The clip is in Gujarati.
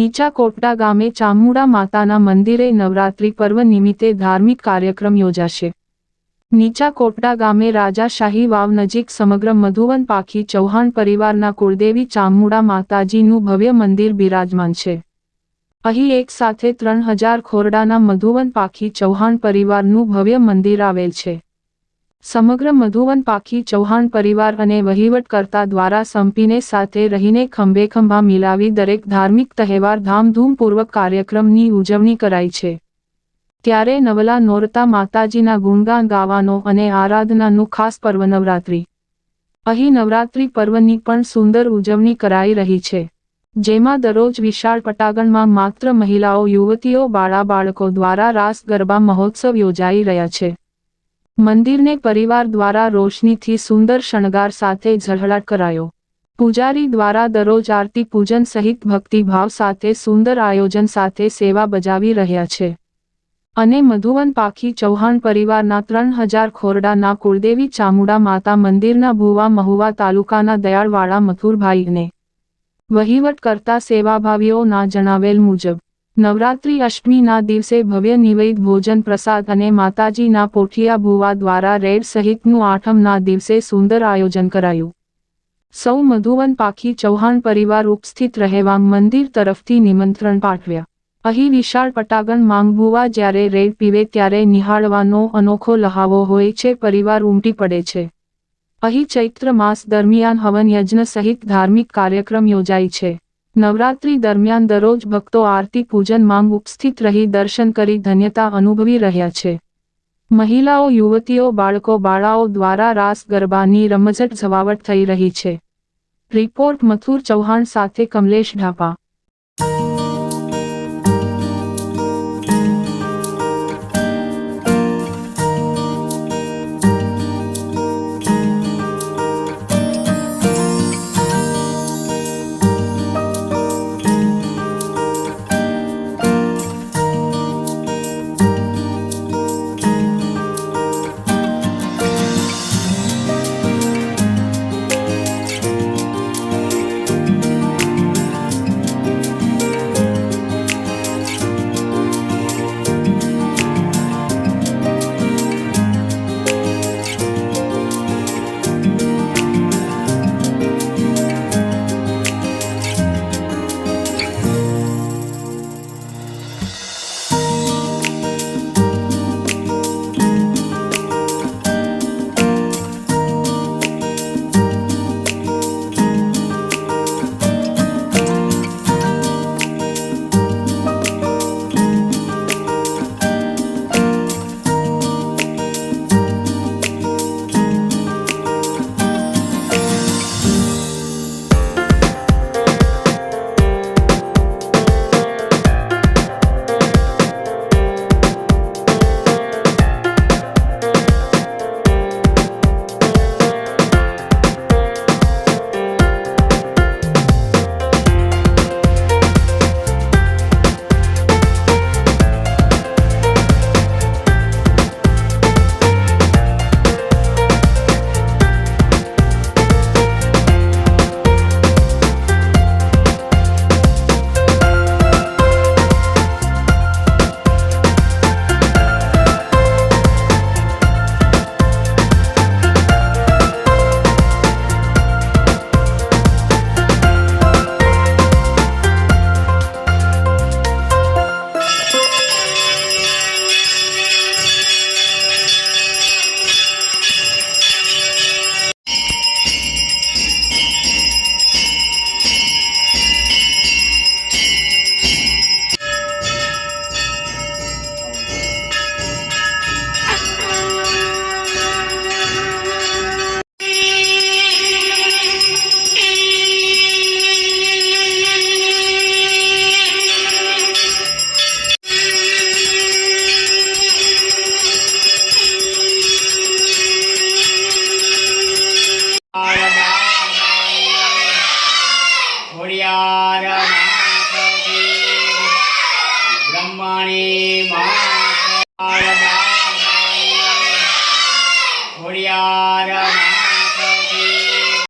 નીચા કોટડા ગામે ચામુંડા માતાના મંદિરે નવરાત્રિ પર્વ નિમિત્તે ધાર્મિક કાર્યક્રમ યોજાશે। નીચા કોટડા ગામે રાજાશાહી વાવ નજીક સમગ્ર મધુવન પાખી ચૌહાણ પરિવારના કુળદેવી ચામુંડા માતાજીનું ભવ્ય મંદિર બિરાજમાન છે। અહીં એક સાથે 3000 ખોરડાના મધુવન પાખી ચૌહાણ પરિવારનું ભવ્ય મંદિર આવેલ છે। સમગ્ર મધુવન પાખી ચૌહાણ પરિવાર અને વહીવટકર્તા દ્વારા સંપીને સાથે રહીને ખંભે ખંભા મિલાવી દરેક ધાર્મિક તહેવાર ધામધૂમપૂર્વક કાર્યક્રમની ઉજવણી કરાઈ છે। ત્યારે નવલા નોરતા માતાજીના ગુણગાન ગાવાનો અને આરાધનાનું ખાસ પર્વ નવરાત્રિ। અહીં નવરાત્રિ પર્વની પણ સુંદર ઉજવણી કરાઈ રહી છે, જેમાં દરરોજ વિશાળ પટાંગણમાં માત્ર મહિલાઓ, યુવતીઓ, બાળકો દ્વારા રાસ ગરબા મહોત્સવ યોજાઈ રહ્યા છે। મંદિરને પરિવાર દ્વારા રોશનીથી સુંદર શણગાર સાથે ઝળહળાટ કરાયો। પૂજારી દ્વારા દરરોજ આરતી પૂજન સહિત ભક્તિભાવ સાથે સુંદર આયોજન સાથે સેવા બજાવી રહ્યા છે અને મધુવન પાખી ચૌહાણ પરિવારના 3000 ખોરડાના કુળદેવી ચામુંડા માતા મંદિરના ભુવા મહુવા તાલુકાના દયાળવાળા મથુરભાઈ અને વહીવટ કરતા સેવાભાવીઓના જણાવેલ મુજબ નવરાત્રિ અષ્ટમીના દિવસે ભવ્ય નિવેદ ભોજન પ્રસાદ અને માતાજીના પોઠિયા ભુવા દ્વારા રેડ સહિતનું આઠમના દિવસે સુંદર આયોજન કરાયું। સૌ મધુવન પાખી ચૌહાણ પરિવાર ઉપસ્થિત રહેવા મંદિર તરફથી નિમંત્રણ પાઠવ્યા। અહીં વિશાળ પટાંગણ માંગભુવા જ્યારે રેડ પીવે ત્યારે નિહાળવાનો અનોખો લહાવો હોય છે, પરિવાર ઉમટી પડે છે। અહીં ચૈત્ર માસ દરમિયાન હવન યજ્ઞ સહિત ધાર્મિક કાર્યક્રમ યોજાય છે। નવરાત્રિ દરમિયાન દરરોજ ભક્તો આરતી પૂજન માંગ ઉપસ્થિત રહી દર્શન કરી ધન્યતા અનુભવી રહ્યા છે। મહિલાઓ, યુવતીઓ, બાળાઓ દ્વારા રાસ ગરબાની રમઝટ જમાવટ થઈ રહી છે। રિપોર્ટ મથુર ચૌહાણ સાથે કમલેશ ઢાપા। બ્રહ્મણી માતા ખોડિયાર